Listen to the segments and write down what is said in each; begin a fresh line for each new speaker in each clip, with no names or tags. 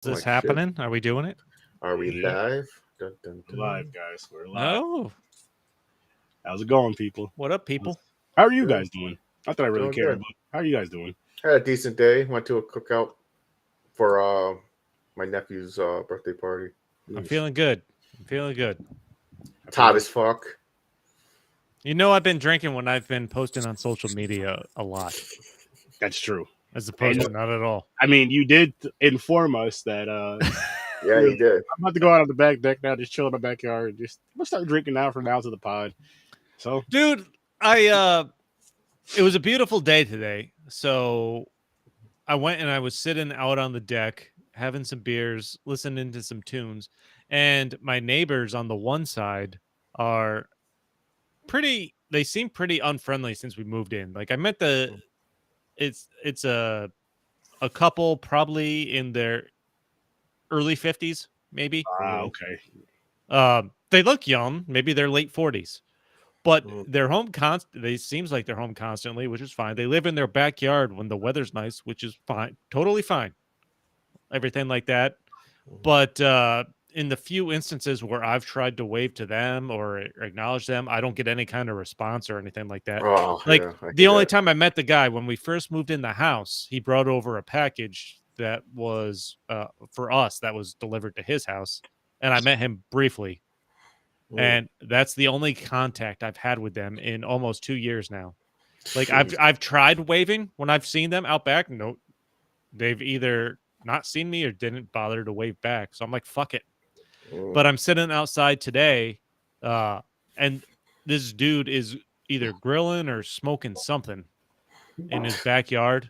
Is this
Like shit.
happening? Are we doing it?
Are we
Yeah.
live? Dun, dun,
We're
dun.
live, guys. We're live.
Oh,
How's it going, people?
what up, people?
How are you
Good.
guys doing? Not that I really
Doing
care,
good.
but how are you guys doing?
Had a decent day. Went to a cookout for my nephew's birthday party.
I'm feeling good. I'm feeling good.
Hot as fuck.
You know, I've been drinking when I've been posting on social media a lot,
That's true.
as opposed to not at all.
I mean, you did inform us that
Yeah, he did.
I'm about to go out on the back deck now, just chill in the backyard. Just I'm gonna start drinking now from now to the pod. So,
Dude, it was a beautiful day today. So I went and I was sitting out on the deck, having some beers, listening to some tunes, and my neighbors on the one side are they seem pretty unfriendly since we moved in. Like I met it's a couple probably in their early 50s, maybe.
okay.
They look young, maybe they're late 40s. But
Mhm.
they're home they seems like they're home constantly, which is fine. They live in their backyard when the weather's nice, which is fine. Totally fine. Everything like that. But in the few instances where I've tried to wave to them or acknowledge them, I don't get any kind of response or anything like that.
Oh,
Like
yeah, I
the
get
only
that.
time I met the guy when we first moved in the house, he brought over a package that was for us that was delivered to his house, and I met him briefly. And that's the only contact I've had with them in almost 2 years now. Like
Jeez.
I've tried waving when I've seen them out back. No, they've either not seen me or didn't bother to wave back. So I'm like, fuck it. But I'm sitting outside today, and this dude is either grilling or smoking something in his backyard.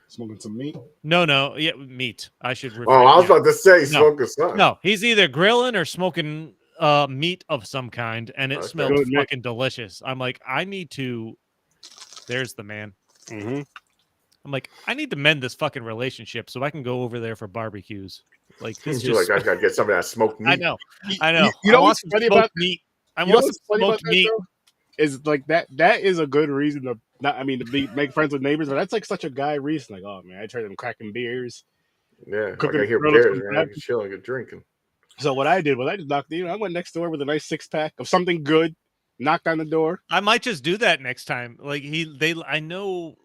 Smoking some meat.
No, yeah, meat. I should.
Oh, I was about to say
No.
smoking something.
No, he's either grilling or smoking meat of some kind, and it
Okay.
smelled
Good, Nick.
fucking delicious. I'm like, I need to. There's the man.
Mm-hmm.
I'm like, I need to mend this fucking relationship so I can go over there for barbecues. Like this,
You're
just
like, I gotta get some of that smoked meat.
I know. I know.
You know
I want
what's
some
funny
smoked
about
meat. I
You know
want some
what's funny about
smoked
that,
meat.
though? Is like that is a good reason to not. I mean, to make friends with neighbors, but that's like such a guy reason. Like, oh man, I tried them cracking beers.
Yeah,
Cooking
like I hear
grilled
beers,
some
man. I
crab.
can chill and get drinking.
So what I did was I just knocked. I went next door with a nice 6-pack of something good. Knocked on the door.
I might just do that next time. Like I know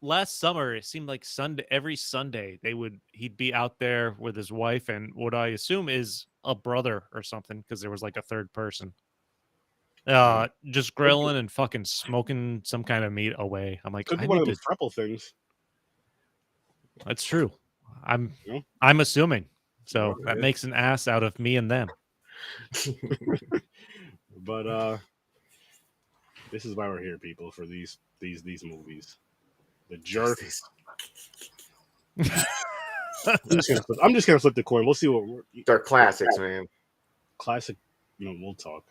last summer it seemed like every Sunday he'd be out there with his wife and what I assume is a brother or something because there was like a third person. Just grilling and fucking smoking some kind of meat away. I'm like,
Could be
I
one
need
of them
to.
frepple things.
That's true. I'm
Yeah.
I'm assuming. So
Oh,
that
yeah.
makes an ass out of me and them.
But this is why we're here, people, for these movies. The Jerk. I'm just gonna flip the coin. We'll see what
They're classics, man.
classic. We'll talk.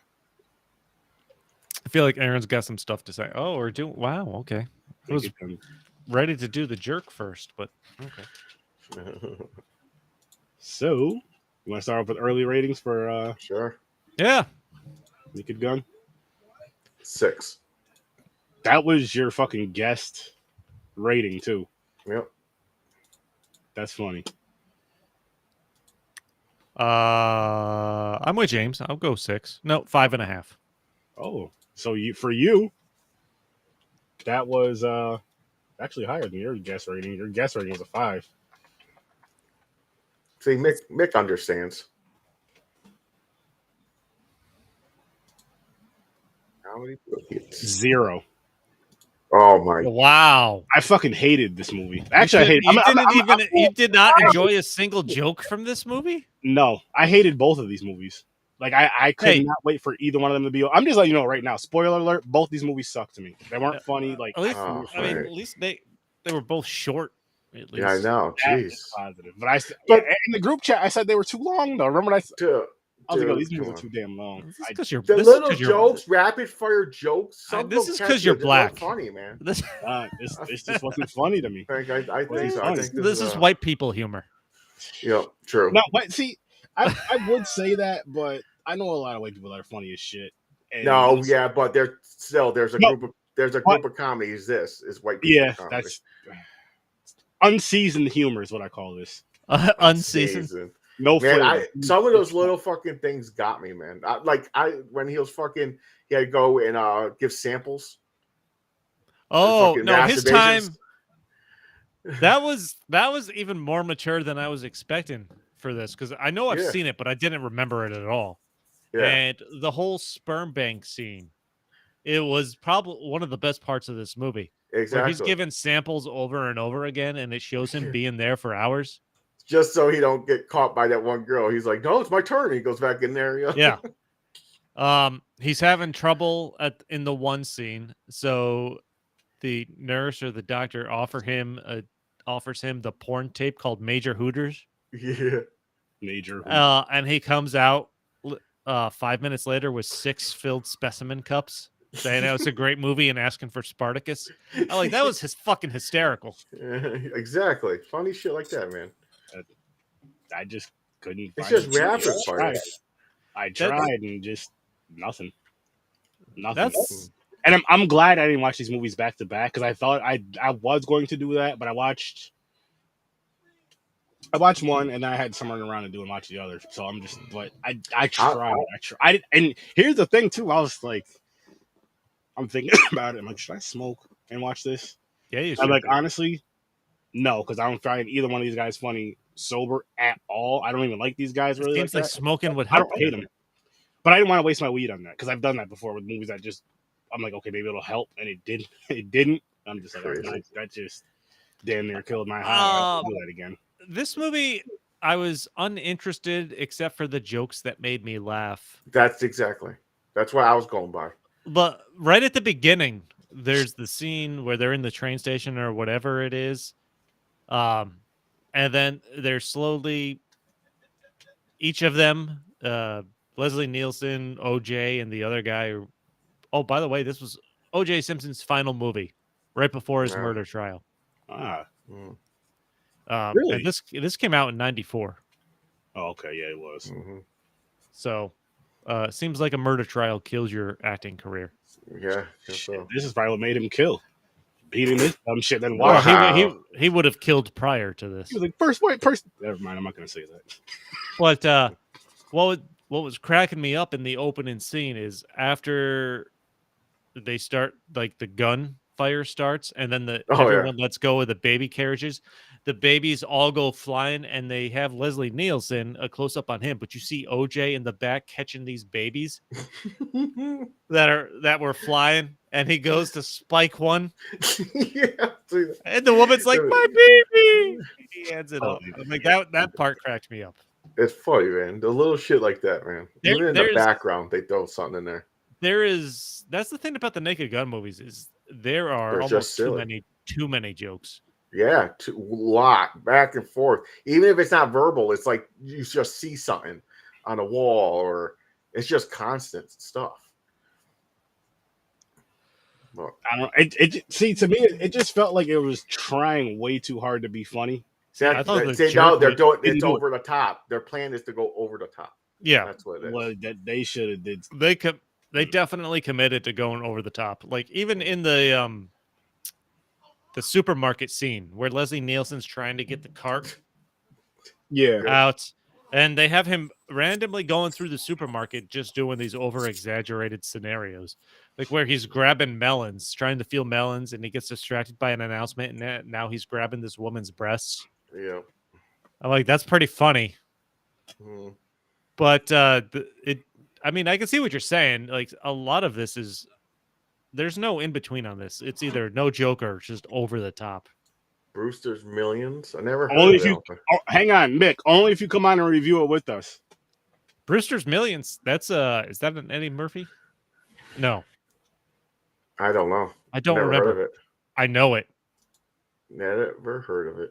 I feel like Aaron's got some stuff to say. Oh, we're doing wow, okay. I was ready to do the Jerk first, but okay.
So, you want to start off with early ratings for
Sure.
Yeah.
Naked Gun?
6.
That was your fucking guest rating too.
Yep.
That's funny.
I'm with James. I'll go 6. No, 5.5.
Oh, so for you, that was actually higher than your guest rating. Your guest rating was a 5.
See, Mick understands. How many?
0.
Oh my!
Wow.
I fucking hated this movie. Actually, I hated.
You did not enjoy a single joke from this movie?
No, I hated both of these movies. Like I could not wait for either one of them to be. I'm just letting you know right now. Spoiler alert: both these movies sucked to me. They weren't funny. Like
at least,
right.
at least they were both short. At least.
Yeah, I know. Jeez.
Positive. But in the group chat, I said they were too long. Though, remember when I was like, "Oh, these movies are too damn long."
The little jokes, rapid fire jokes.
This is because you're black.
Funny, man.
This just wasn't funny to me.
I think so. I think
this is white people humor.
Yeah, true.
No, but see, I would say that, but I know a lot of white people that are funny as shit.
No, yeah, but there's a group of comedies. This is white people.
Yeah, that's unseasoned humor is what I call this.
Unseasoned.
Season.
No
Man,
flavor.
some of those little fucking things got me, man. When he was fucking, he had to go and give samples.
Oh
fucking
no, his
masturbations.
time. That was even more mature than I was expecting for this, because I know I've
Yeah.
seen it, but I didn't remember it at all.
Yeah,
And the whole sperm bank scene, it was probably one of the best parts of this movie, where he's
exactly.
given samples over and over again, and it shows him being there for hours.
Just so he don't get caught by that one girl. He's like, "No, it's my turn." He goes back in there. You know?
Yeah. He's having trouble in the one scene, so the nurse or the doctor offers him the porn tape called Major Hooters.
Yeah.
Major.
And he comes out 5 minutes later with 6 filled specimen cups, saying that was a great movie and asking for Spartacus. That was fucking hysterical.
Exactly. Funny shit like that, man.
I just couldn't.
It's
find
just rapid fire.
I tried and just nothing.
That's
And I'm glad I didn't watch these movies back to back, because I thought I was going to do that, but I watched one and then I had some running around and doing watch the others. So I'm just, but I tried. And here's the thing too. I was like, I'm thinking about it. I'm like, should I smoke and watch this?
yeah. You
I'm
should.
like, honestly, no, because I don't find either one of these guys funny sober at all. I don't even like these guys really.
It seems like smoking would
I
help.
don't hate them, but I didn't want to waste my weed on that, because I've done that before with movies that just, I'm like, okay, maybe it'll help, and it didn't. It didn't. I'm just like, that just damn near killed my high. I'll do that again.
This movie, I was uninterested except for the jokes that made me laugh.
That's what I was going by.
But right at the beginning, there's the scene where they're in the train station or whatever it is. And then they're slowly, each of them, Leslie Nielsen, OJ, and the other guy. Oh, by the way, this was OJ Simpson's final movie right before his murder trial.
Really?
And this came out in '94.
Oh, okay, yeah, it was.
Mm-hmm.
So, seems like a murder trial kills your acting career.
Yeah, so.
This is probably what made him kill. Beating this dumb shit, then watch.
He would have killed prior to this.
He was like, first white person. Never mind, I'm not going to say that.
But what was cracking me up in the opening scene is after they start, like, the gun fire starts, and then everyone lets go of the baby carriages. The babies all go flying, and they have Leslie Nielsen, a close up on him, but you see OJ in the back catching these babies that were flying, and he goes to spike one.
Yeah,
and the woman's like, "My baby!" He hands it up. I'm like, that part cracked me up.
It's funny, man. The little shit like that, man. Even in the background, they throw something in there.
That's the thing about the Naked Gun movies, is there are almost too many jokes.
Yeah, a lot back and forth. Even if it's not verbal, it's like you just see something on a wall, or it's just constant stuff.
Well, I don't. See, to me, it just felt like it was trying way too hard to be funny.
See, I thought it's over the top. Their plan is to go over the top.
Yeah,
that's what it is.
Well, they should have did.
They definitely committed to going over the top. Like, even in the supermarket scene where Leslie Nielsen's trying to get the cart out, and they have him randomly going through the supermarket just doing these over-exaggerated scenarios, like where he's grabbing melons, trying to feel melons, and he gets distracted by an announcement, and now he's grabbing this woman's breasts.
Yeah,
I'm like, that's pretty funny. But I mean, I can see what you're saying. Like, a lot of this is, there's no in between on this. It's either no joke or just over the top.
Brewster's Millions. I never heard of that.
Hang on, Mick. Only if you come on and review it with us.
Brewster's Millions. That's is that an Eddie Murphy? No,
I don't know.
I don't remember.
Heard of it.
I know it.
Never heard of it.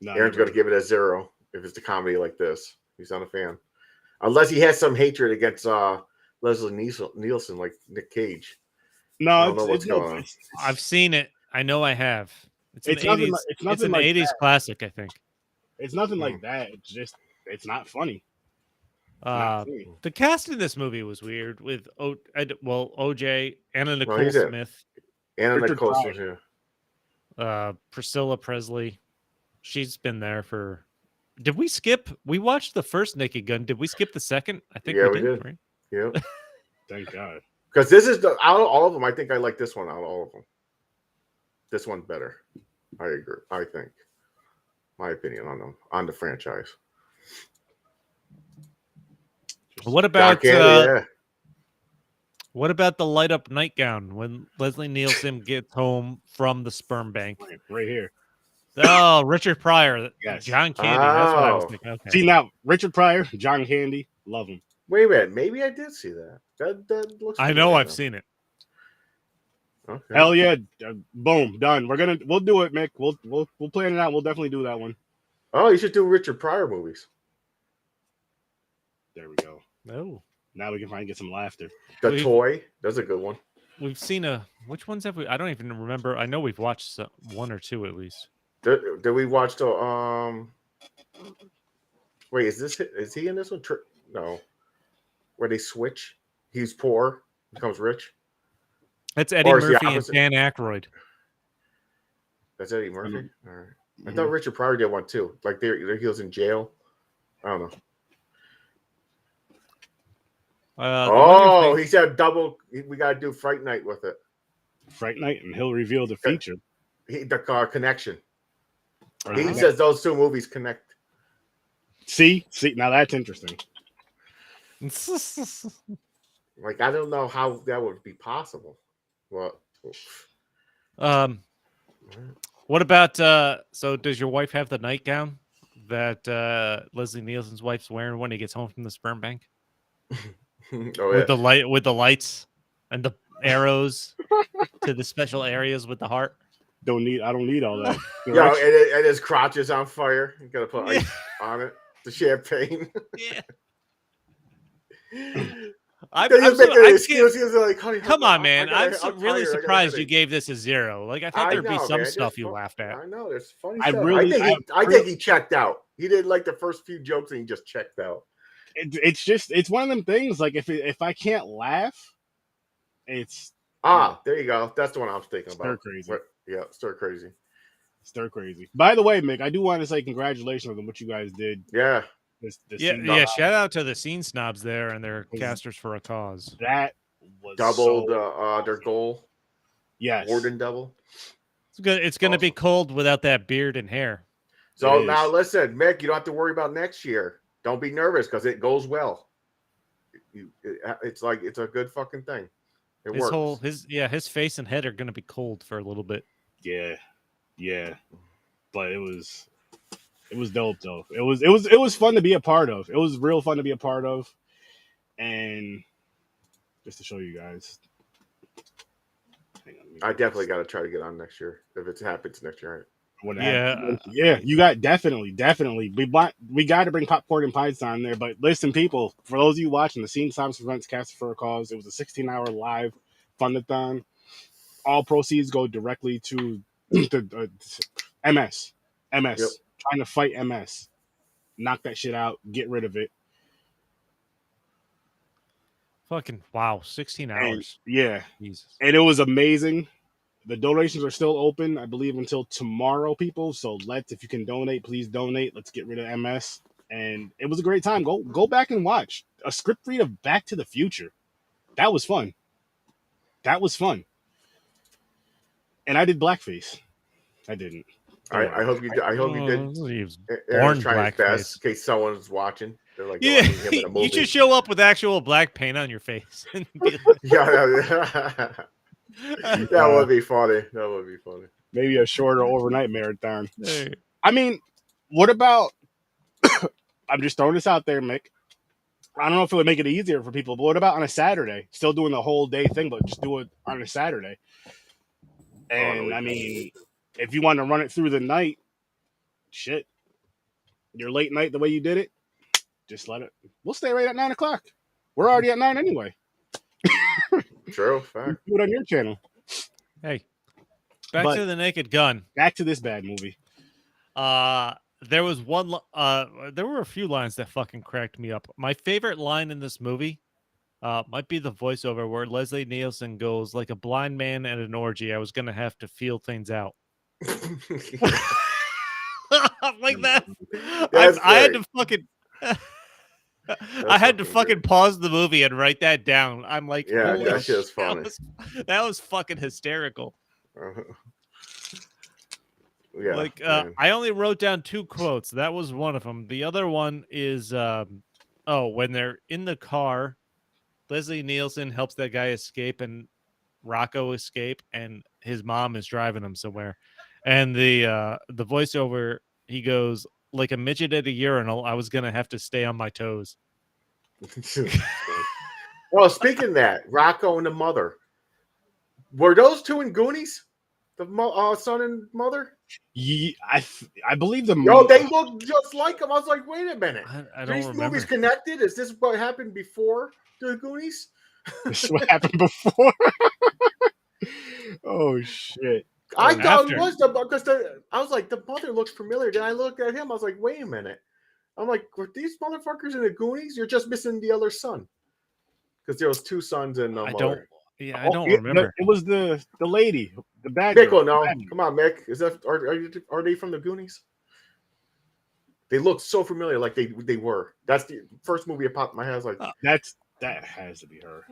No,
Aaron's going to give it a 0 if it's a comedy like this. He's not a fan, unless he has some hatred against Leslie Nielsen, like Nick Cage.
No,
I don't know what's going on.
I've seen it. I know I have. It's an 80s,
it's an
80s classic, I think.
It's nothing like that. It's just, it's not funny.
The cast in this movie was weird with OJ, Anna Nicole Smith,
Anna Nicole Smith,
Priscilla Presley. She's been there for. Did we skip? We watched the first Naked Gun. Did we skip the second? I think
Yeah,
we did.
did.
Right?
Yeah.
Thank God.
Because this is out of all of them, I think I like this one out of all of them. This one's better. I agree. I think. My opinion on them, on the franchise.
What about
yeah.
what about the light up nightgown when Leslie Nielsen gets home from the sperm bank?
Right here.
Oh, Richard Pryor.
Yes.
John Candy. That's what I was
Oh.
thinking. Okay.
See now, Richard Pryor, John Candy, love him.
Wait a minute. Maybe I did see that. That looks.
I know
familiar,
I've
though.
seen it.
Okay.
Hell yeah! Boom, done. We'll do it, Mick. We'll plan it out. We'll definitely do that one.
Oh, you should do Richard Pryor movies.
There we go.
No.
Now we can finally get some laughter.
The Toy. That's a good one.
We've seen which ones have we? I don't even remember. I know we've watched one or two at least.
Did we watch the Wait, is he in this one? No. Where they switch? He's poor, becomes rich.
That's Eddie
Or is the
Murphy and
opposite?
Dan Aykroyd.
That's Eddie Murphy.
Mhm.
All right. I thought Richard Pryor did one too. Like he was in jail. I don't know. He said double. We got to do Fright Night with it.
Fright Night, and he'll reveal the feature.
The connection.
Or
He
the-
says those two movies connect.
See, now that's interesting.
Like I don't know how that would be possible. Well,
What about so does your wife have the nightgown that Leslie Nielsen's wife's wearing when he gets home from the sperm bank? With the lights and the arrows to the special areas with the heart.
I don't need all that.
Yeah, and his crotch is on fire. You gotta put ice on it. The champagne.
Yeah. Come on, man. I'm really surprised you gave this a 0. Like I thought there'd be some stuff you laughed at.
I know there's funny
I
stuff.
really-
I think he checked out. He did like the first few jokes and he just checked out.
It's one of them things. Like if I can't laugh, it's
there you go. That's the one I was thinking about.
stir crazy.
Yeah, stir crazy.
Stir crazy. By the way, Mick, I do want to say congratulations on what you guys did.
Yeah.
Yeah. Shout out to the scene snobs there and their casters for a cause.
That was
Doubled their goal.
Yes.
More than double.
It's good. It's going to be cold without that beard and hair.
So
It
now
is.
listen, Mick, you don't have to worry about next year. Don't be nervous because it goes well. It's like it's a good fucking thing. It works.
His face and head are going to be cold for a little bit.
Yeah. But it was dope though. It was fun to be a part of. It was real fun to be a part of. And just to show you guys. Hang on,
I definitely got to try to get on next year if it happens next year.
Yeah, you got definitely. We got to bring Popcorn and Pints on there. But listen, people, for those of you watching the Scene Times Events Cast for a Cause, it was a 16-hour live fundathon. All proceeds go directly to the MS.
Yep.
Trying to fight MS. Knock that shit out. Get rid of it.
Fucking wow, 16 hours.
Yeah.
Jesus.
And it was amazing. The donations are still open, I believe, until tomorrow, people. So if you can donate, please donate. Let's get rid of MS. And it was a great time. Go back and watch a script read of Back to the Future. That was fun. And I did blackface. I didn't.
I hope you did.
He was
Aaron's
born
trying his best
blackface.
in case someone's watching. They're like,
Yeah,
him in a movie.
you should show up with actual black paint on your face. And be like,
Yeah. That would be funny.
Maybe a shorter overnight marathon.
hey.
I mean, what about? I'm just throwing this out there, Mick. I don't know if it would make it easier for people, but what about on a Saturday? Still doing the whole day thing, but just do it on a Saturday. And I mean, if you want to run it through the night, shit, your late night the way you did it, just let it. We'll stay right at 9 o'clock. We're already at 9 anyway.
True. Fact.
Do it on your channel.
Hey, back to the Naked Gun.
Back to this bad movie.
There was one. There were a few lines that fucking cracked me up. My favorite line in this movie, might be the voiceover where Leslie Nielsen goes, "Like a blind man at an orgy, I was gonna have to feel things out." like that.
That's
I had
great.
to fucking.
That's
I had to
fucking
fucking
great.
pause the movie and write that down. I'm like,
Yeah,
holy
that shit is
shit,
funny.
that was fucking hysterical.
Yeah,
Like,
man.
I only wrote down 2 quotes. That was one of them. The other one is, when they're in the car, Leslie Nielsen helps that guy escape and Rocco escape, and his mom is driving him somewhere. And the voiceover, he goes, like a midget at a urinal, I was gonna have to stay on my toes.
Well, speaking of that, Rocco and the mother, were those two in Goonies? The son and mother?
I believe the
Yo, they look just like him. I was like, wait a minute.
I
Are
don't
these
remember.
movies connected? Is this what happened before the Goonies?
this is what happened before. Oh shit!
I thought
after.
it was because I was like, the mother looks familiar. Then I looked at him. I was like, wait a minute. I'm like, were these motherfuckers in the Goonies? You're just missing the other son. Because there was 2 sons and the
I
mother.
don't. Yeah, I don't
It
remember.
was the lady, the bad
Mick
girl.
will know. Come on, Mick. Is that are they from the Goonies? They look so familiar, like they were. That's the first movie that popped in my head. I was like,
That has to be her.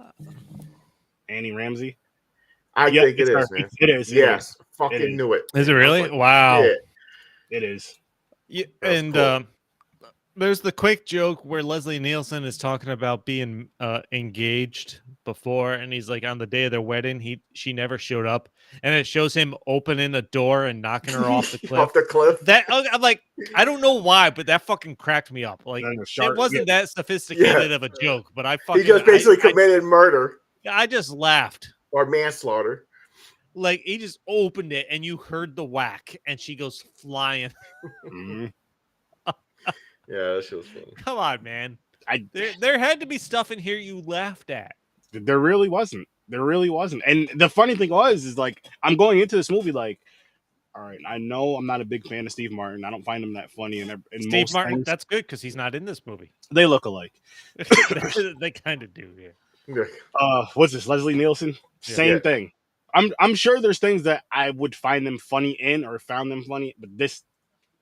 Annie Ramsey.
I think it
it's
is,
her.
man.
It is.
Yes,
It
fucking
is.
knew it.
Is it
man. I was
really?
like,
Wow.
shit.
It is.
Yeah,
That's
and
cool.
there's the quick joke where Leslie Nielsen is talking about being engaged before, and he's like, on the day of their wedding, she never showed up, and it shows him opening a door and knocking her off the cliff.
Off the cliff.
That I'm like, I don't know why, but that fucking cracked me up. Like,
And the shark-
it wasn't that sophisticated of a joke, but I
He
fucking
just basically committed murder
I just laughed.
or manslaughter.
Like, he just opened it, and you heard the whack, and she goes flying.
Mhm.
Yeah, that shit was funny.
Come on, man. There had to be stuff in here you laughed at.
There really wasn't. There really wasn't. And the funny thing is like, I'm going into this movie like, all right, I know I'm not a big fan of Steve Martin. I don't find him that funny. And
Steve
most
Martin,
things,
that's good because he's not in this movie.
they look alike.
They kind of do, yeah.
What's this? Leslie Nielsen? Same thing. I'm sure there's things that I would find them funny in or found them funny, but this,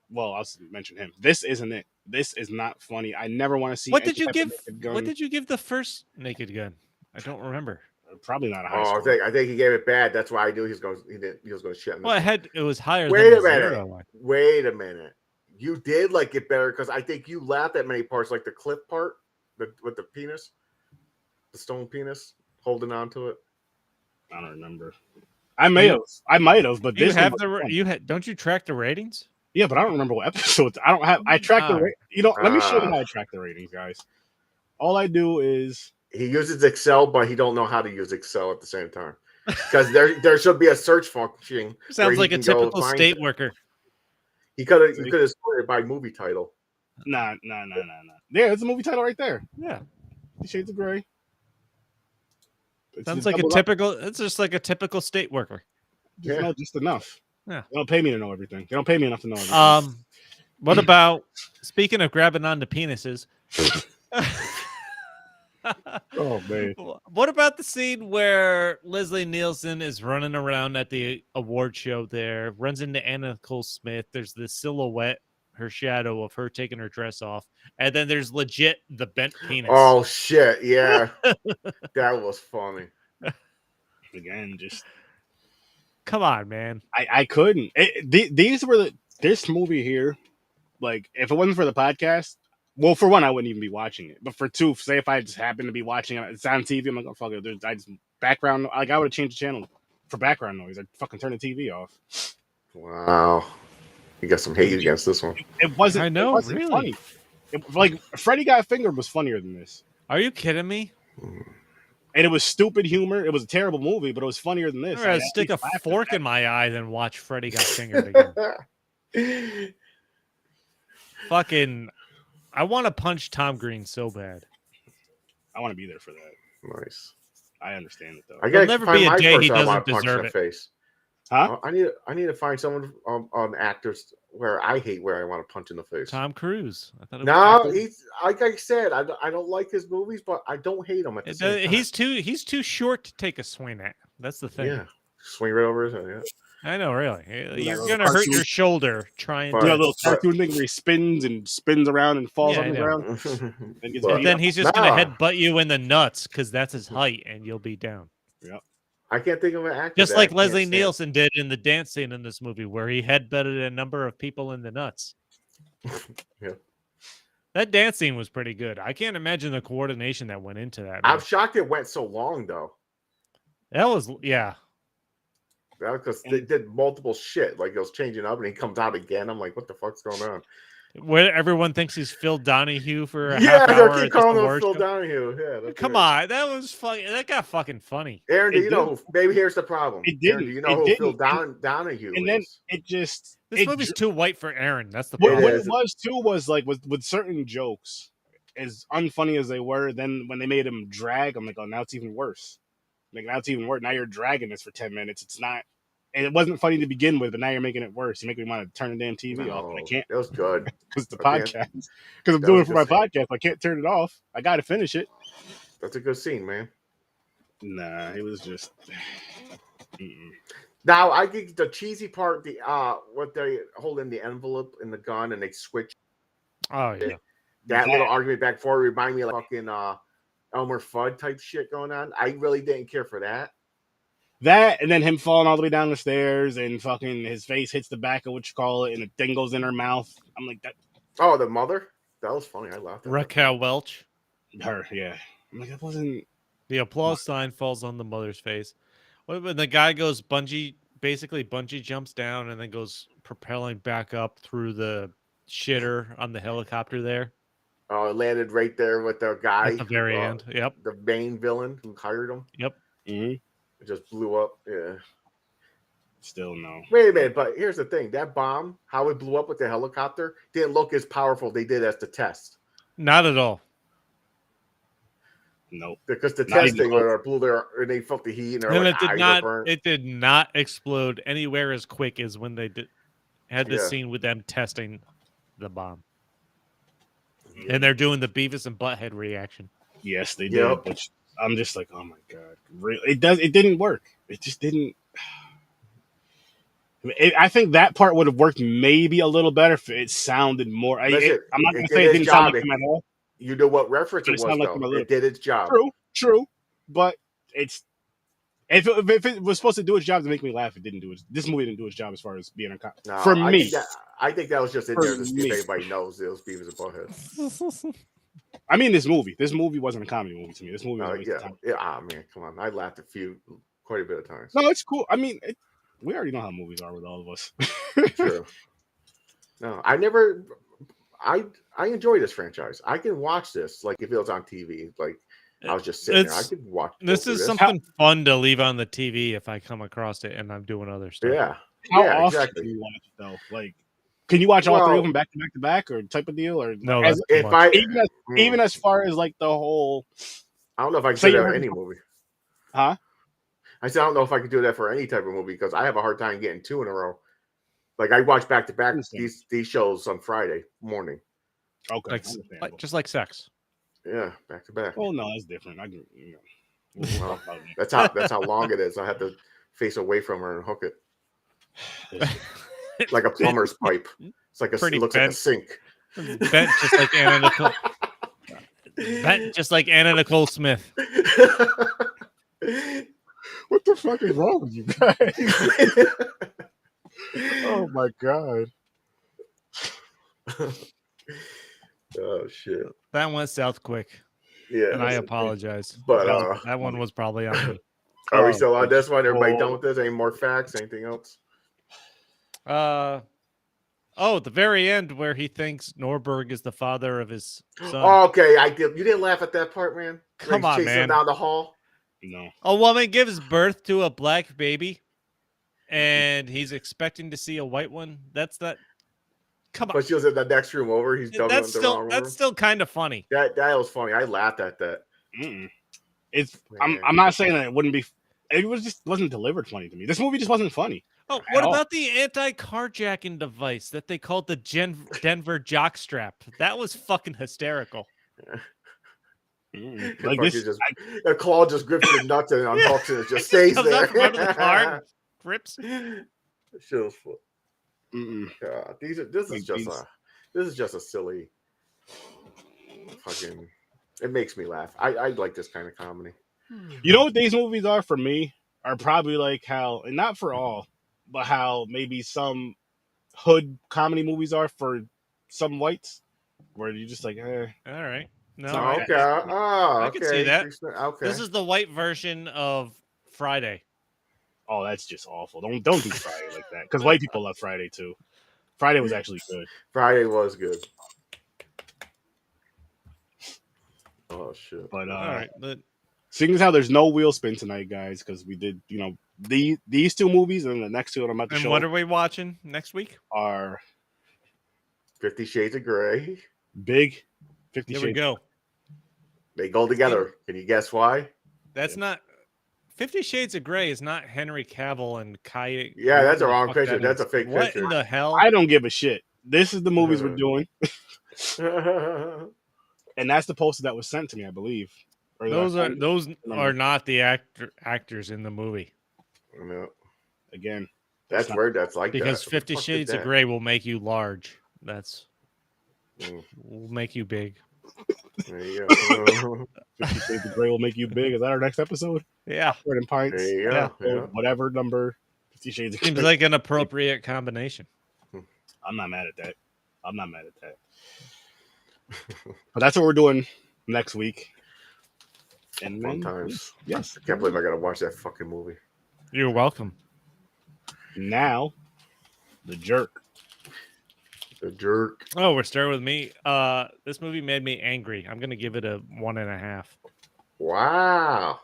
well, I'll mention him. This isn't it. This is not funny. I never want to see.
What did you give? What did you give the first Naked Gun? I don't remember.
Probably not a high
Oh,
score.
I think he gave it bad. That's why I knew he was going to shit. On
Well, it was higher.
Wait
than
a minute.
0 one.
Wait a minute. You did like it better because I think you laughed at many parts, like the clip part, with the penis, the stone penis holding on to it.
I don't remember. I might have, but this
don't you track the ratings?
Yeah, but I don't remember what episodes. I track the let me show you how I track the ratings, guys. All I do is
he uses Excel, but he don't know how to use Excel at the same time because there should be a search function.
Sounds like a typical state worker.
He could have sorted by movie title.
Nah. Yeah, it's a movie title right there.
Yeah,
Shades of Grey.
Sounds like a typical. It's just like a typical state worker.
Just enough.
Yeah.
They don't pay me to know everything. They don't pay me enough to know everything.
What about speaking of grabbing onto penises?
Oh man.
What about the scene where Leslie Nielsen is running around at the award show there, runs into Anna Nicole Smith. There's this silhouette, her shadow of her taking her dress off, and then there's legit the bent penis.
Oh shit, yeah. That was funny.
Again, just
come on, man.
I couldn't. This movie here, like, if it wasn't for the podcast, well, for one, I wouldn't even be watching it. But for two, say if I just happened to be watching it, it's on TV, I'm like, oh fuck it. I just background, like, I would have changed the channel for background noise. I'd fucking turn the TV off.
Wow, you got some hate against this one.
It wasn't.
I know,
it wasn't
really.
Funny. Like, Freddy Got Fingered was funnier than this.
Are you kidding me?
And it was stupid humor. It was a terrible movie, but it was funnier than this.
I'd rather stick a fork in my eye than watch Freddy Got Fingered again. Fucking, I want to punch Tom Green so bad.
I want to be there for that.
Nice.
I understand it though.
There'll never be a day he doesn't deserve it.
Face.
Huh?
I need to find someone on actors where I hate where I want to punch in the face.
Tom Cruise.
He's like I said, I don't like his movies, but I don't hate him at the same time.
He's too short to take a swing at. That's the thing.
Yeah, swing right over his head. Yeah.
I know, really. You're
little
gonna hurt
cartoon-
your shoulder trying
But-
You know,
to.
little cartoon thing where he spins around and falls
Yeah,
on
I
the
know.
ground. And gets
But-
But then he's just gonna
Nah.
headbutt you in the nuts because that's his height, and you'll be down.
I can't think of an actor.
Just
that I
like
can't
Leslie
stand.
Nielsen did in the dance scene in this movie, where he headbutted a number of people in the nuts.
Yeah.
That dance scene was pretty good. I can't imagine the coordination that went into that.
I'm
Man.
shocked it went so long though.
That was, yeah.
Because they did multiple shit. Like it was changing up and he comes out again. I'm like, what the fuck's going on?
Where everyone thinks he's Phil Donahue for a
Yeah,
half
they
hour.
keep
at this
calling him
award
Phil
show.
Donahue. Yeah, that's
Come
right.
on, that was funny. That got fucking funny.
Aaron, do
It
you know? Maybe here's the problem.
It
Aaron,
didn't.
do you know
It
who
didn't.
Phil Donahue
And then
is?
it just
This movie's too white for Aaron. That's the
what
problem.
It
it
is.
was too was like with certain jokes, as unfunny as they were, then when they made him drag, I'm like, oh, now it's even worse. Like now it's even worse. Now you're dragging this for 10 minutes. It's not, and it wasn't funny to begin with, but now you're making it worse. You make me want to turn the damn TV off, but I can't
It was good.
because the
I can't.
podcast. Because I'm
That
doing
was
it for my
good scene.
podcast. I can't turn it off. I got to finish it.
That's a good scene, man.
Nah, it was just.
Now I think the cheesy part, the what they hold in the envelope in the gun and they switch
Oh yeah.
that little argument back and forth remind me of like fucking Elmer Fudd type shit going on. I really didn't care for that.
That and then him falling all the way down the stairs and fucking his face hits the back of what you call it and the thing goes in her mouth. I'm like that.
Oh, the mother? That was funny. I laughed at that.
Raquel Welch.
Her, yeah. I'm like that wasn't.
The applause sign falls on the mother's face. When the guy goes basically bungee jumps down and then goes propelling back up through the shitter on the helicopter there
Oh, it landed right there with the guy
at the very end. Yep.
the main villain who hired him.
Yep.
Mm-hmm.
It just blew up. Yeah.
Still no.
Wait a minute, but here's the thing: that bomb, how it blew up with the helicopter, didn't look as powerful they did as the test.
Not at all.
Nope.
Because the
Not
test
even
thing
close.
where it blew their and they felt the heat and their
And
like,
it did
eyes
not.
were burnt.
It did not explode anywhere as quick as when they had this
Yeah.
scene with them testing the bomb. And they're doing the Beavis and Butthead reaction.
Yes, they did.
Yep.
Which I'm just like, oh my god, really? It didn't work. It just didn't. I think that part would have worked maybe a little better if it sounded more.
Listen,
I'm not
it
gonna
did
say it
its
didn't sound
job.
like him at all.
You know what reference
But
it
it
was,
sounded like
though.
them a little-
It did its job.
True, but it's if it was supposed to do its job to make me laugh, it didn't do it. This movie didn't do its job as far as being a
No,
for
I
me.
think that was just in
For
there to see
me.
if everybody knows it was Beavis and Butthead.
I mean, this movie wasn't a comedy movie to me. This movie was a waste of time.
Yeah. Ah, man, come on. I laughed quite a bit of times.
No, it's cool. I mean, we already know how movies are with all of us.
True. No, I enjoy this franchise. I can watch this like if it was on TV. Like I was just sitting there. I
It's-
could watch.
This
go
is
through
something fun to leave on the TV if I come across it and I'm doing other stuff.
Yeah.
How
Yeah,
often
exactly.
can you watch it though? Like, can you watch all three
Well-
of them back to back to back, or type of deal, or
No,
as,
that's too
If
much.
I
even as far as like the whole,
I don't know if I can
Say
do that
you're-
for any movie.
huh?
I said I don't know if I could do that for any type of movie because I have a hard time getting two in a row. Like I watch back to back
Understand.
these shows on Friday morning.
Okay,
Like,
understandable.
just like sex.
Yeah, back to back.
Oh no, that's different. I can, we'll talk about
That's how long it is. I have to face away from her and hook it
it.
like a plumber's pipe. It's like
Pretty
it looks
bent.
like a sink.
Bent just like Anna Nicole. Bent just like Anna Nicole Smith.
What the fuck is wrong with you guys? Oh my god.
Oh shit!
That went south quick,
Yeah,
and I apologize.
But
That one was probably on me.
are we still on this one? Everybody
Oh.
done with this? Any more facts? Anything else?
Oh, at the very end where he thinks Norberg is the father of his son.
Oh, okay, I did. You didn't laugh at that part, man. Where
Come
he's
on,
chasing him
man.
down the hall.
No.
A woman gives birth to a black baby, and he's expecting to see a white one. That's not. Come on.
But she was in the next room over. He's dubbing
That's
the wrong room.
that's still kind of funny.
That was funny. I laughed at that.
Mm-mm. It's.
Man.
I'm not saying that it wouldn't be. It was just wasn't delivered funny to me. This movie just wasn't funny.
Oh,
At
what
all.
about the anti-carjacking device that they called the Denver jockstrap? That was fucking hysterical.
Mm-mm.
The
Like
fucking
this.
just, the claw just grips your nuts and unhooks and it just stays
Comes
there.
out from under the car and grips.
Shit was fun.
Mm-mm.
God, this is just a silly fucking. It makes me laugh. I like this kind of comedy.
You know what these movies are for me? Are probably like how, and not for all, but how maybe some hood comedy movies are for some whites, where you're just like,
All right. No,
not
Okay.
that.
Oh,
I can see that.
Okay.
This is the white version of Friday.
Oh, that's just awful. Don't do Friday like that, because white people love Friday too. Friday was actually good.
Friday was good. Oh shit.
But
All right, but
seeing as how there's no wheel spin tonight, guys, because we did, these two movies and the next two that I'm about to
and
show
what are we watching next week?
are
50 Shades of Grey.
big. 50
There we
Shades.
go.
They go together. Can you guess why?
That's not 50 Shades of Grey is not Henry Cavill and Kai.
Yeah, that's a
whoever the
wrong
fuck
picture.
that
That's
is.
a fake
What
picture.
in the hell?
I don't give a shit. This is the movies we're doing, and that's the poster that was sent to me, I believe. Or
Those
that
are not the actors in the movie.
No,
again.
that's
not-
weird. That's like
Because
that.
50
Fuck is
Shades of
that?
Grey will make you large. That's
Mm,
will make you big.
there you go.
50 Shades of Grey will make you big. Is that our next episode?
Yeah,
Pints.
There you go.
Yeah.
Yeah.
Whatever number. 50 Shades of
seems
Grey.
like an appropriate combination.
I'm not mad at that. But that's what we're doing next week. And
Fun
then,
times.
yes.
I can't believe I gotta watch that fucking movie.
You're welcome.
Now, The Jerk.
The Jerk.
Oh, we're starting with me. This movie made me angry. I'm gonna give it a 1.5.
Wow.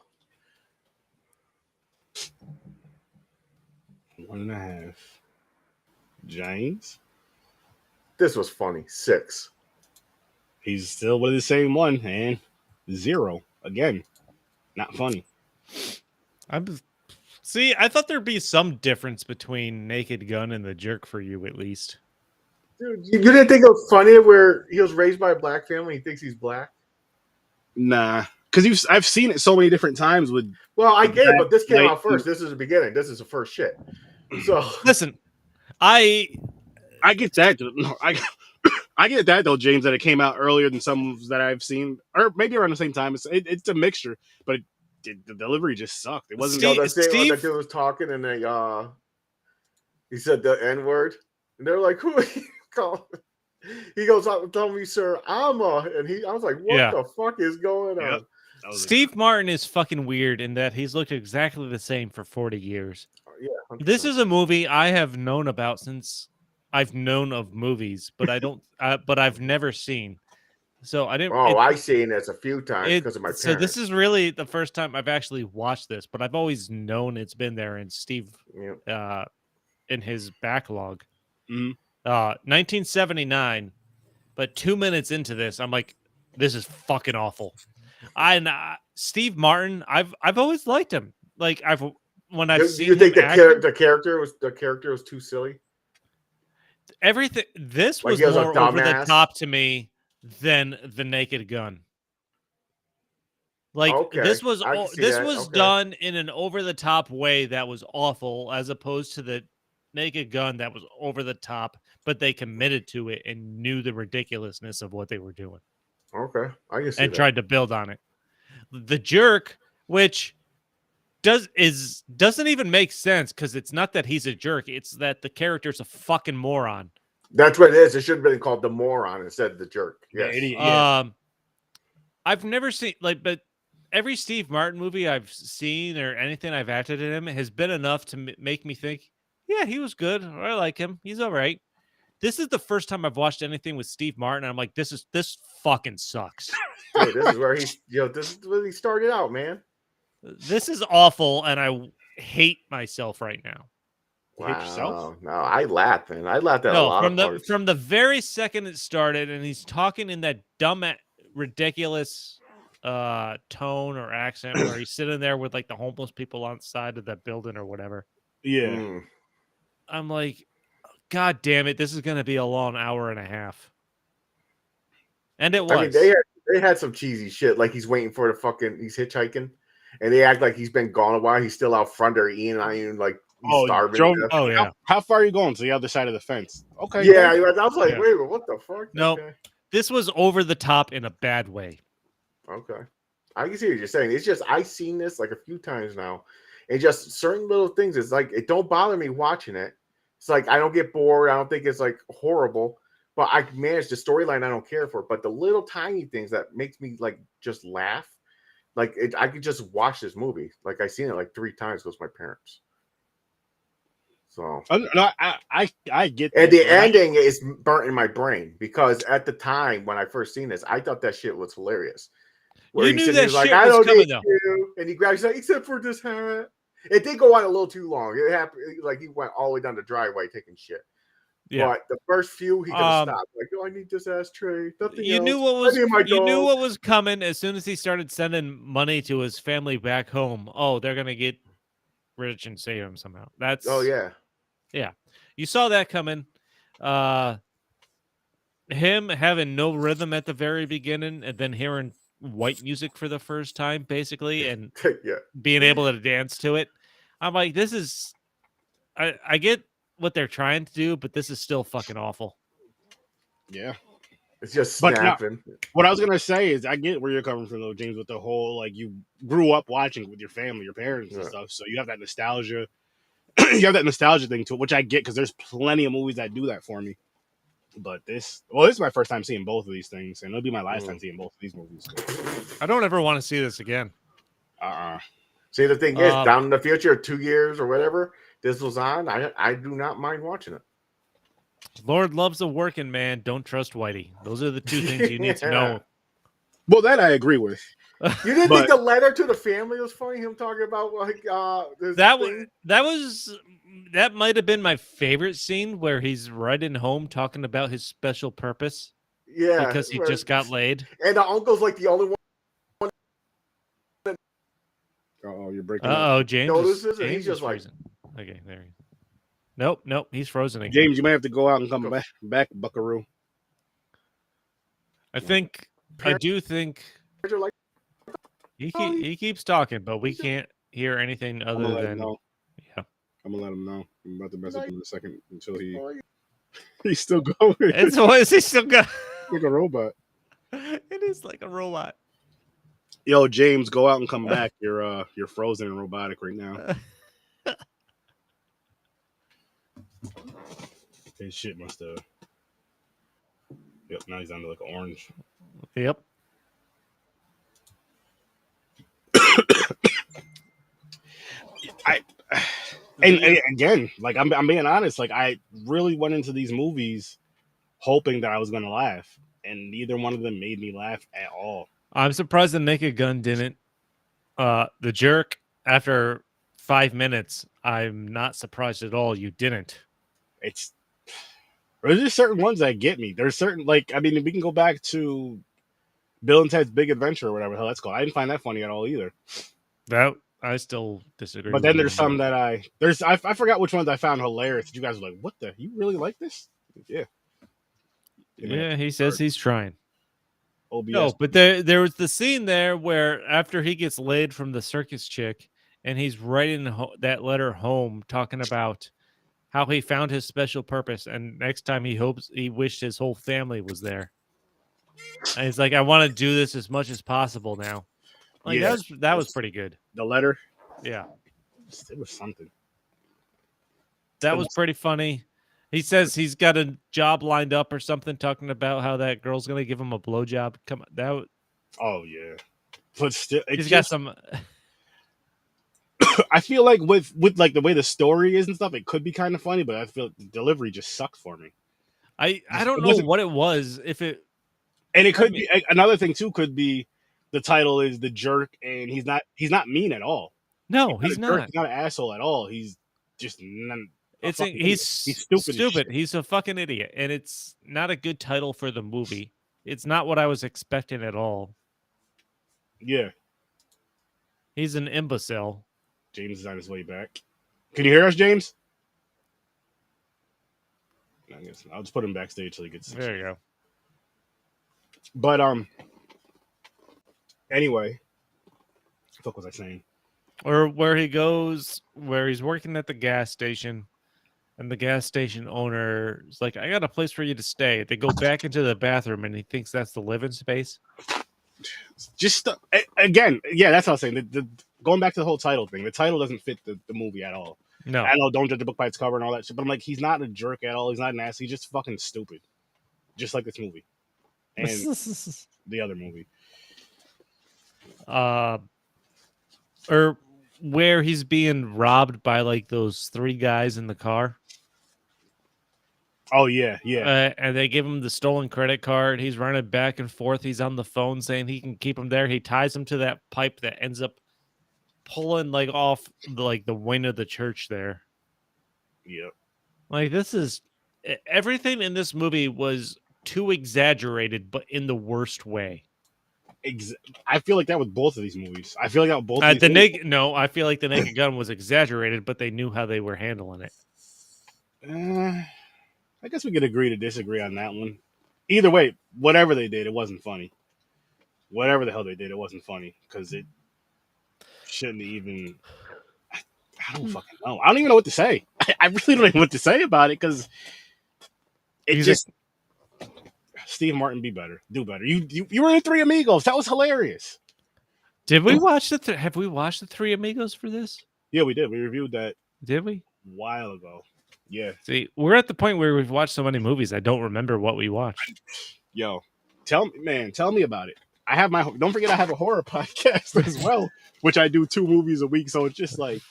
1.5. James.
This was funny. 6.
He's still with the same one, and 0 again. Not funny.
See, I thought there'd be some difference between Naked Gun and The Jerk for you, at least.
Dude, you didn't think it was funny where he was raised by a black family? He thinks he's black.
Nah, because I've seen it so many different times with.
Well, I get it, but this came
Like-
out first. This is the beginning. This is the first shit. So
Listen, I
get that. I get that though, James. That it came out earlier than some that I've seen, or maybe around the same time. It's a mixture, but the delivery just sucked. It wasn't.
Steve-
that dude was talking and they he said the N-word. And they're like, who are you calling? He goes, tell me, sir, I'm and I was like, what
Yeah.
the fuck is going on?
Yep. That was
Steve Martin is fucking weird in that he's looked exactly the same for 40 years.
Yeah. 100%.
This is a movie I have known about since I've known of movies, but I don't. But I've never seen. So I didn't.
I've seen this a few times because of my parents.
So this is really the first time I've actually watched this, but I've always known it's been there in Steve, in his backlog.
Mhm.
1979, but 2 minutes into this, I'm like, this is fucking awful. Steve Martin, I've always liked him. Like when I've seen.
You think
him act,
the character was too silly?
everything. This
Like
was
he was a
more over the
dumbass?
top to me than the Naked Gun. Like
Okay,
this was
I can see
this
that.
was
Okay.
done in an over the top way that was awful, as opposed to the Naked Gun that was over the top, but they committed to it and knew the ridiculousness of what they were doing
Okay, I can see
and
that.
tried to build on it. The Jerk, which doesn't even make sense because it's not that he's a jerk; it's that the character's a fucking moron.
That's what it is. It should have been called the moron instead of the jerk. Yes.
idiot. Yeah.
I've never seen but every Steve Martin movie I've seen or anything I've acted in him has been enough to make me think, yeah, he was good. Or I like him. He's all right. This is the first time I've watched anything with Steve Martin. And I'm like, this fucking sucks.
Dude, this is where this is where he started out, man.
This is awful, and I hate myself right now.
You hate yourself?
No, I laughed, man. I laughed at a lot of parts.
From the very second it started, and he's talking in that dumb, ridiculous tone or accent where he's sitting there with like the homeless people on the side of that building or whatever.
Yeah.
Mm.
I'm like, God damn it, this is gonna be a long hour and a half. And it was.
I mean, they had some cheesy shit. Like he's waiting for he's hitchhiking, and they act like he's been gone a while. He's still out front there eating. I mean, like He's starving.
drove.
to death.
Oh yeah.
How far are you going to the other side of the fence? Okay.
Yeah,
good.
I was like,
Yeah.
wait, what the fuck?
No.
Okay.
This was over the top in a bad way.
Okay. I can see what you're saying. It's just I've seen this like a few times now. And just certain little things. It's like it don't bother me watching it. It's like I don't get bored. I don't think it's like horrible. But I manage the storyline I don't care for. But the little tiny things that makes me like just laugh. Like I could just watch this movie. Like I seen it like 3 times with my parents. So
No, I get that.
and the ending is burnt in my brain because at the time when I first seen this, I thought that shit was hilarious.
You knew that
he's like,
shit
I
was
don't
coming,
need
though.
you. And he grabs, he's like, except for this hat. It did go on a little too long. It happened like he went all the way down the driveway taking shit.
Yeah.
But the first few, he could have stopped. Like, oh, I need this ashtray. Nothing
You
else.
knew what
I
was
need my
you knew
dog.
what was coming as soon as he started sending money to his family back home. Oh, they're gonna get rich and save him somehow. That's
Oh yeah.
yeah. You saw that coming. Him having no rhythm at the very beginning and then hearing white music for the first time, basically, and
Yeah.
being able to dance to it. I'm like, this is I get what they're trying to do, but this is still fucking awful.
Yeah.
It's just
But no,
snapping.
what I was gonna say is I get where you're coming from though, James, with the whole like you grew up watching it with your family, your parents and
Yeah.
stuff. So you have that nostalgia. You have that nostalgia thing to it, which I get because there's plenty of movies that do that for me. But this is my first time seeing both of these things, and it'll be my last time seeing both of these movies.
I don't ever want to see this again.
See, the thing is, down in the future, 2 years or whatever, this was on. I do not mind watching it.
Lord loves a working man. Don't trust Whitey. Those are the two things you need to know.
Well, that I agree with.
You didn't think the letter to the family was funny? Him talking about like
that might have been my favorite scene where he's writing home talking about his special purpose.
Yeah,
because he just got laid,
and the uncle's like the only one.
Oh, you're breaking.
Oh, James.
Notices,
James
he's just like,
frozen. Okay, there he is. Nope, he's frozen again.
James, you might have to go out and come back, Buckaroo.
I do think he keeps talking, but we can't hear anything other than yeah.
I'm gonna let him know. I'm about to mess up in a second until he's still going.
It's what is he still got?
Like a robot.
It is like a robot.
Yo, James, go out and come back. You're frozen and robotic right now. His shit must have. Yep, now he's down to like an orange.
Yep.
And again, like I'm being honest, like I really went into these movies hoping that I was gonna laugh, and neither one of them made me laugh at all.
I'm surprised the Naked Gun didn't. The Jerk, after 5 minutes, I'm not surprised at all you didn't.
There's just certain ones that get me. There's certain, like, I mean, we can go back to Bill and Ted's Big Adventure or whatever the hell that's called. I didn't find that funny at all either.
That I still disagree.
But then there's some that I forgot which ones I found hilarious. You guys were like, "What the? You really like this?" Yeah.
Yeah, he says he's trying.
OBS.
No, but there was the scene there where after he gets laid from the circus chick, and he's writing that letter home, talking about how he found his special purpose, and next time he wished his whole family was there. And he's like, I want to do this as much as possible now. Like that was pretty good.
The letter,
yeah,
it was something.
That was pretty funny. He says he's got a job lined up or something, talking about how that girl's gonna give him a blowjob. Come on, that.
Oh yeah, but still,
he's got some.
I feel like with like the way the story is and stuff, it could be kind of funny, but I feel the delivery just sucked for me.
I don't know what it was. If it,
and it could be another thing too. Could be the title is The Jerk, and he's not mean at all.
No, he's not.
He's not an asshole at all. He's just
he's stupid.
As
he's a fucking idiot, and it's not a good title for the movie. It's not what I was expecting at all.
Yeah,
he's an imbecile.
James is on his way back. Can you hear us, James? I guess I'll just put him backstage till he gets.
There you go.
But anyway, what the fuck was I saying?
Or where he goes, where he's working at the gas station, and the gas station owner is like, "I got a place for you to stay." They go back into the bathroom, and he thinks that's the living space.
Just again, yeah, that's what I was saying. Going back to the whole title thing, the title doesn't fit the movie at all.
No,
I know, don't judge the book by its cover and all that shit, but I'm like, he's not a jerk at all. He's not nasty. He's just fucking stupid, just like this movie and the other movie.
Or where he's being robbed by like those 3 guys in the car.
Oh yeah, yeah.
And they give him the stolen credit card. He's running back and forth. He's on the phone saying he can keep him there. He ties him to that pipe that ends up pulling like off the wing of the church there.
Yep.
Like, this is everything in this movie was too exaggerated, but in the worst way.
I feel like that with both of these movies. I feel like that with both.
I feel like the Naked Gun was exaggerated, but they knew how they were handling it.
I guess we could agree to disagree on that one. Either way, whatever they did, it wasn't funny. Whatever the hell they did, it wasn't funny because it shouldn't even. I don't fucking know. I don't even know what to say. I really don't know what to say about it because it just. Steve Martin, be better, do better. You were in Three Amigos. That was hilarious.
Did we watch have we watched the Three Amigos for this?
Yeah, we did. We reviewed that.
Did we?
A while ago. Yeah.
See, we're at the point where we've watched so many movies, I don't remember what we watched.
Yo, tell me about it. Don't forget I have a horror podcast as well, which I do 2 movies a week. So it's just like,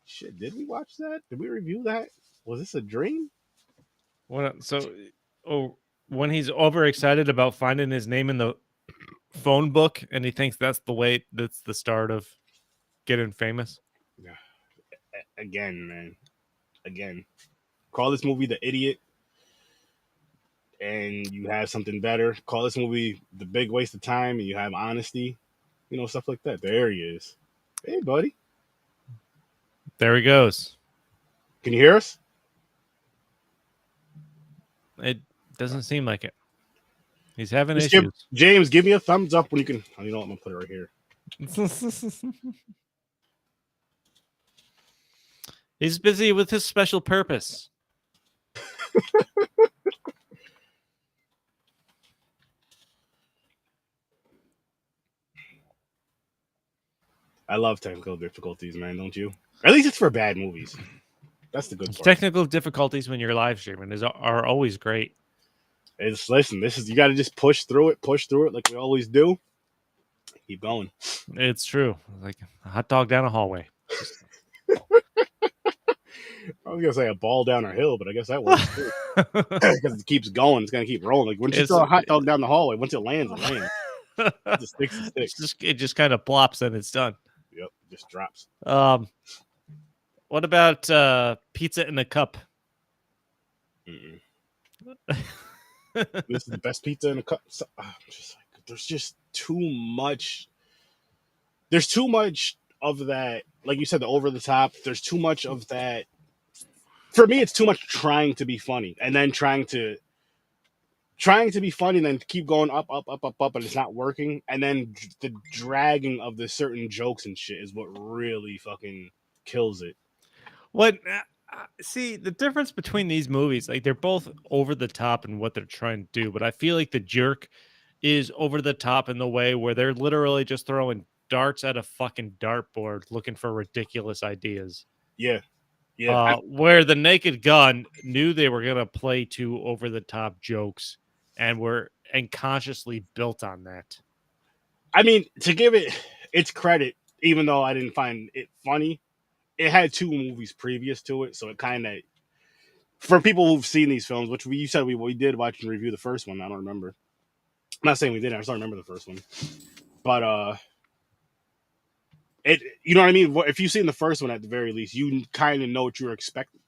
shit, did we watch that? Did we review that? Was this a dream?
When he's overexcited about finding his name in the phone book and he thinks that's the start of getting famous.
Yeah. Again, man. Again. Call this movie The Idiot and you have something better. Call this movie The Big Waste of Time and you have honesty. You know, stuff like that. There he is. Hey, buddy.
There he goes.
Can you hear us?
It doesn't seem like it. He's having issues.
James, give me a thumbs up when you can. Oh, you know what? I'm going to put it right here.
He's busy with his special purpose.
I love technical difficulties, man. Don't you? At least it's for bad movies. That's the good part.
Technical difficulties when you're live streaming are always great.
Listen, you got to just push through it like we always do. Keep going.
It's true. Like a hot dog down a hallway.
I was gonna say a ball down a hill, but I guess that works too. Because it keeps going, it's gonna keep rolling. Like once you throw a hot dog down the hallway, once it lands, it lands. It just sticks and sticks.
It just kind of plops and it's done.
Yep, just drops.
What about pizza in a cup?
This is the best pizza in a cup. So, just like, there's just too much. There's too much of that. Like you said, the over the top. There's too much of that. For me, it's too much trying to be funny and then trying to be funny and then keep going up, and it's not working. And then the dragging of the certain jokes and shit is what really fucking kills it.
See, the difference between these movies, like they're both over the top in what they're trying to do, but I feel like The Jerk is over the top in the way where they're literally just throwing darts at a fucking dartboard looking for ridiculous ideas.
Yeah.
Where The Naked Gun knew they were gonna play 2 over the top jokes and consciously built on that.
I mean, to give it its credit, even though I didn't find it funny, it had 2 movies previous to it, so it kind of, for people who've seen these films, which you said we did watch and review the first one. I don't remember. I'm not saying we did. I just don't remember the first one. But you know what I mean? If you've seen the first one, at the very least, you kind of know what you're expecting.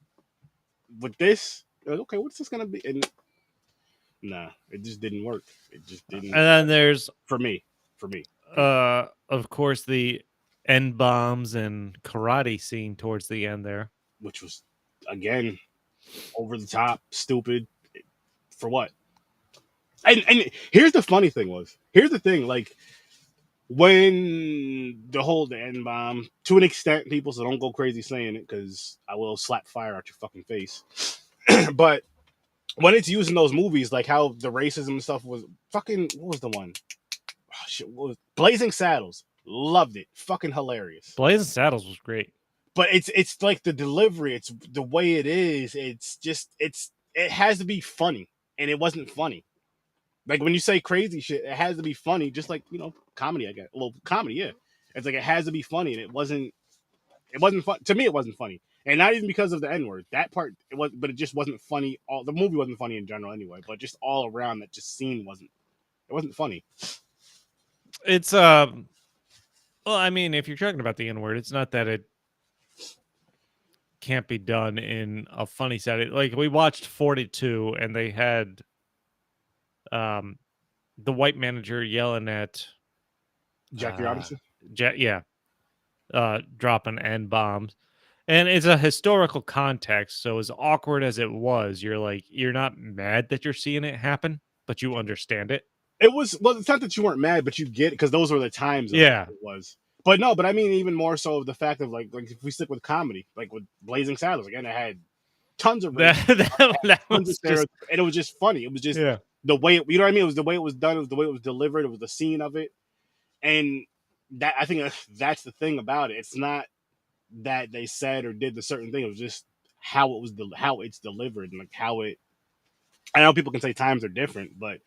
With this, like, okay, what's this gonna be? And nah, it just didn't work. It just didn't.
And then there's
for me.
Of course, the N-bombs and karate scene towards the end there,
which was again over the top, stupid. For what? And here's the funny thing like when the N-bomb, to an extent, people, so don't go crazy saying it because I will slap fire out your fucking face. But when it's used in those movies, like how the racism and stuff was fucking, what was the one? Oh, shit, what was Blazing Saddles. Loved it. Fucking hilarious.
Blazing Saddles was great.
But it's like the delivery, it's the way it is. It's just it has to be funny, and it wasn't funny. Like when you say crazy shit, it has to be funny, just like, you know, comedy. I guess. Well, comedy, yeah. It's like it has to be funny, and it wasn't fun to me. It wasn't funny, and not even because of the N-word. That part it was, but it just wasn't funny. All the movie wasn't funny in general, anyway. But just all around, that just scene wasn't funny.
It's well, I mean, if you're talking about the N-word, it's not that it can't be done in a funny setting. Like we watched 42, and they had the white manager yelling at
Jackie Robinson.
Dropping N-bombs. And it's a historical context, so as awkward as it was, you're not mad that you're seeing it happen, but you understand it.
It was, well, it's not that you weren't mad, but you get it because those were the times.
Yeah,
it was. But no, but I mean, even more so the fact of like if we stick with comedy, like with Blazing Saddles, again, it had tons of
that was
and it was just funny. It was just the way you know what I mean. It was the way it was done. It was the way it was delivered. It was the scene of it, and that I think that's the thing about it. It's not that they said or did the certain thing. It was just how it was how it's delivered and like how it. I know people can say times are different, but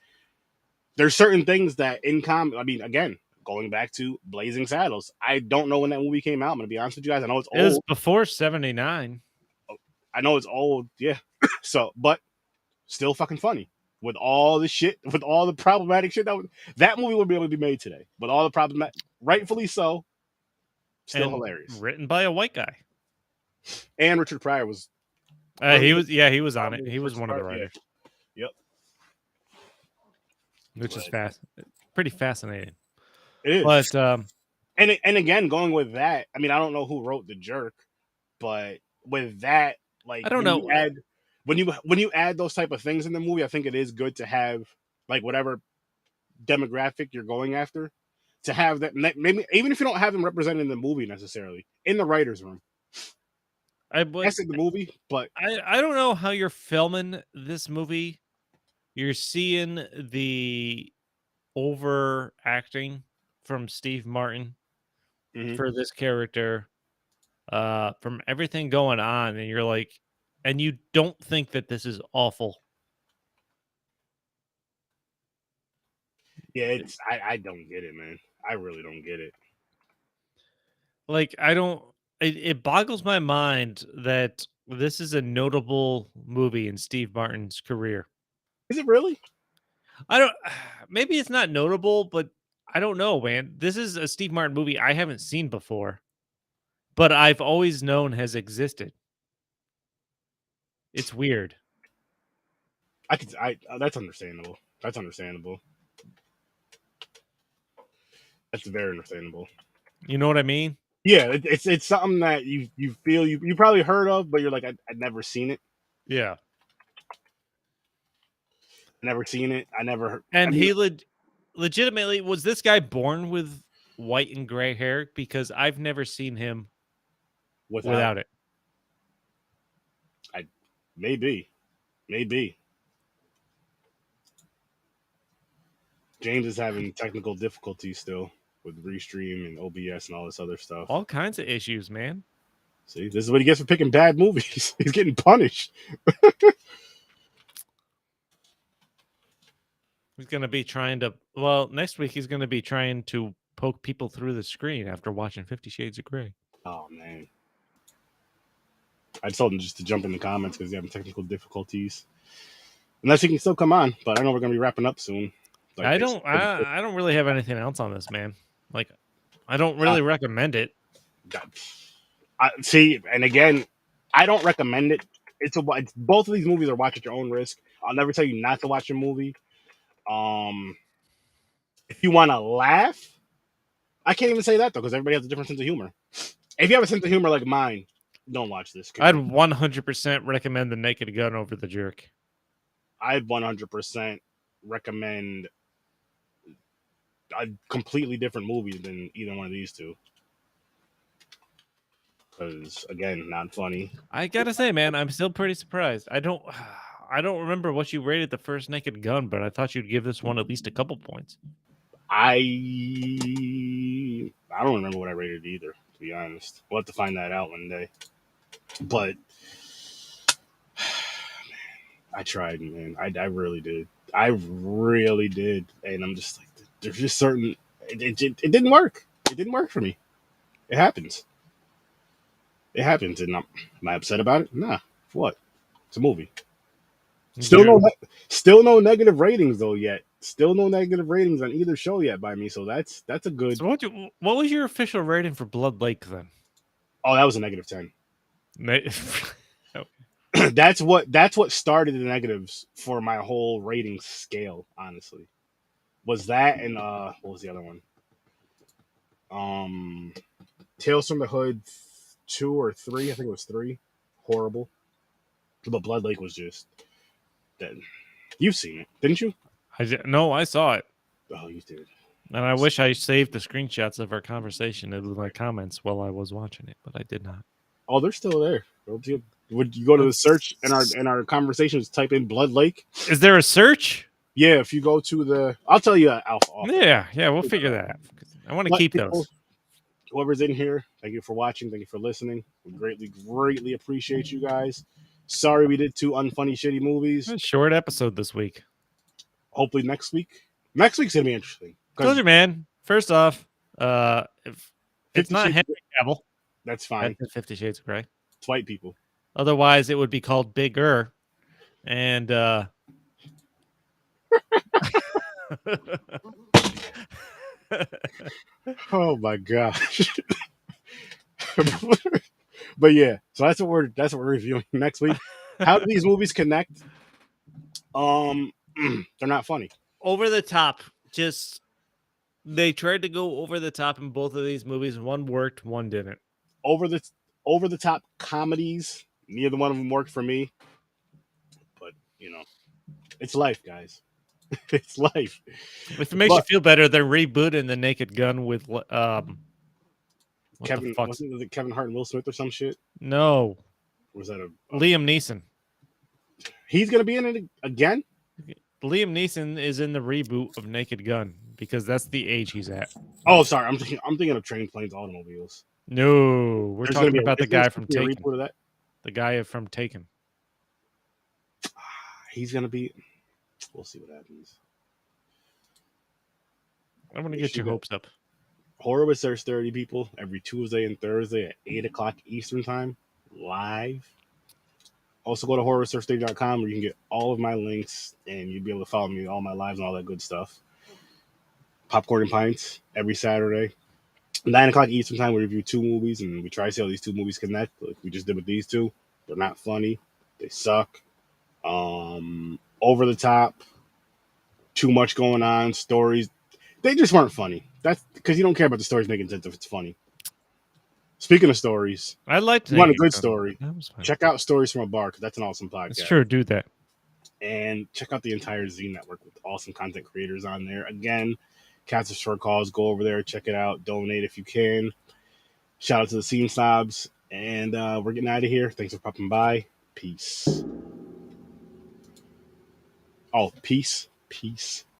there's certain things that in comedy. I mean, again, going back to Blazing Saddles, I don't know when that movie came out. I'm gonna be honest with you guys. I know it's old.
It was before 79.
I know it's old, yeah. So, but still fucking funny with all the shit, with all the problematic shit that movie would be able to be made today. With all the problematic, rightfully so. Still
and
hilarious.
Written by a white guy.
And Richard Pryor was.
He was on it. He was one of the writers.
Yeah. Yep.
Which is pretty fascinating.
It is.
But
and again, going with that, I mean, I don't know who wrote The Jerk, but with that, like,
I don't know.
When you add those type of things in the movie, I think it is good to have like whatever demographic you're going after, to have that, maybe even if you don't have them represented in the movie necessarily, in the writer's room. That's in the movie, but
I don't know how you're filming this movie. You're seeing the overacting from Steve Martin for this character, from everything going on, and you're like, and you don't think that this is awful.
Yeah, I don't get it, man. I really don't get it.
Like, I don't. It boggles my mind that this is a notable movie in Steve Martin's career.
Is it really?
I don't. Maybe it's not notable, but I don't know, man. This is a Steve Martin movie I haven't seen before, but I've always known has existed. It's weird.
That's understandable. That's understandable. That's very understandable.
You know what I mean?
Yeah, it's something that you feel you probably heard of, but you're like, I'd never seen it.
Yeah.
Never seen it. I never heard.
And he legitimately, was this guy born with white and gray hair? Because I've never seen him without it.
Maybe. James is having technical difficulties still with Restream and OBS and all this other stuff.
All kinds of issues, man.
See, this is what he gets for picking bad movies. He's getting punished.
He's going to be trying to, well, next week he's going to be trying to poke people through the screen after watching 50 Shades of Grey.
Oh, man. I told him just to jump in the comments because he's having technical difficulties. Unless he can still come on, but I know we're going to be wrapping up soon. Like,
I don't really have anything else on this, man. Like, I don't really recommend it.
See, and again, I don't recommend it. It's both of these movies are watch at your own risk. I'll never tell you not to watch a movie. If you want to laugh, I can't even say that though, because everybody has a different sense of humor. If you have a sense of humor like mine, don't watch this.
I'd 100% recommend The Naked Gun over The Jerk.
I'd 100% recommend a completely different movie than either one of these two. Because again, not funny.
I gotta say, man, I'm still pretty surprised. I don't I don't remember what you rated the first Naked Gun, but I thought you'd give this one at least a couple points.
I don't remember what I rated either, to be honest. We'll have to find that out one day. But I tried, man. I really did. I really did. And I'm just like, there's just certain. It didn't work. It didn't work for me. It happens. It happens. And am I upset about it? Nah. What? It's a movie. Still no negative ratings though yet. Still no negative ratings on either show yet by me. So that's a good.
So what was your official rating for Blood Lake then?
Oh, that was a -10.
Oh.
That's what started the negatives for my whole rating scale, honestly. Was that and what was the other one? Tales from the Hood 2 or 3, I think it was 3. Horrible. But Blood Lake was just dead. You've seen it, didn't you?
No, I saw it.
Oh, you did.
And I wish I saved the screenshots of our conversation in my comments while I was watching it, but I did not.
Oh, they're still there. Would you go to the search in our conversations, type in Blood Lake?
Is there a search?
Yeah, if you go to the, I'll tell you Alpha.
Yeah, we'll figure that out. I want to keep those.
Whoever's in here, thank you for watching. Thank you for listening. We greatly appreciate you guys. Sorry we did 2 unfunny, shitty movies.
A short episode this week.
Hopefully next week's gonna be interesting.
Told you, man. First off, if it's not Henry Cavill,
that's fine.
That's 50 Shades of Grey.
It's white people.
Otherwise, it would be called Bigger. And
oh my gosh. But yeah, so that's what we're reviewing next week. How do these movies connect? They're not funny.
Over the top. Just they tried to go over the top in both of these movies. One worked, one didn't.
Over the top comedies, neither one of them worked for me. But it's life, guys. It's life.
If it makes you feel better, they're rebooting the Naked Gun with
Kevin. Was it Kevin Hart and Will Smith or some shit?
No.
Was that a
Liam Neeson?
He's gonna be in it again.
Liam Neeson is in the reboot of Naked Gun because that's the age he's at.
Oh, sorry, I'm thinking of Trains, Planes, Automobiles.
No, we're talking about the guy from Taken.
Reboot of that?
The guy from Taken.
He's gonna be. We'll see what happens.
I want to get your hopes up.
Horror with Search 30 people every Tuesday and Thursday at 8:00 Eastern time, live. Also go to horrorsearch30.com where you can get all of my links and you'll be able to follow me, all my lives and all that good stuff. Popcorn and Pints every Saturday. 9:00 Eastern time, we review 2 movies and we try to see how these 2 movies connect. Like we just did with these 2. They're not funny. They suck. Over the top. Too much going on. Stories. They just weren't funny. That's because you don't care about the stories making sense if it's funny. Speaking of stories,
I like to.
You want a good story? Check out Stories from a Bar because that's an awesome podcast.
It's true. Do that.
And check out the entire Z Network with awesome content creators on there. Again, Cats of Short Calls. Go over there, check it out. Donate if you can. Shout out to the Scene Snobs. And we're getting out of here. Thanks for popping by. Peace. Oh, peace.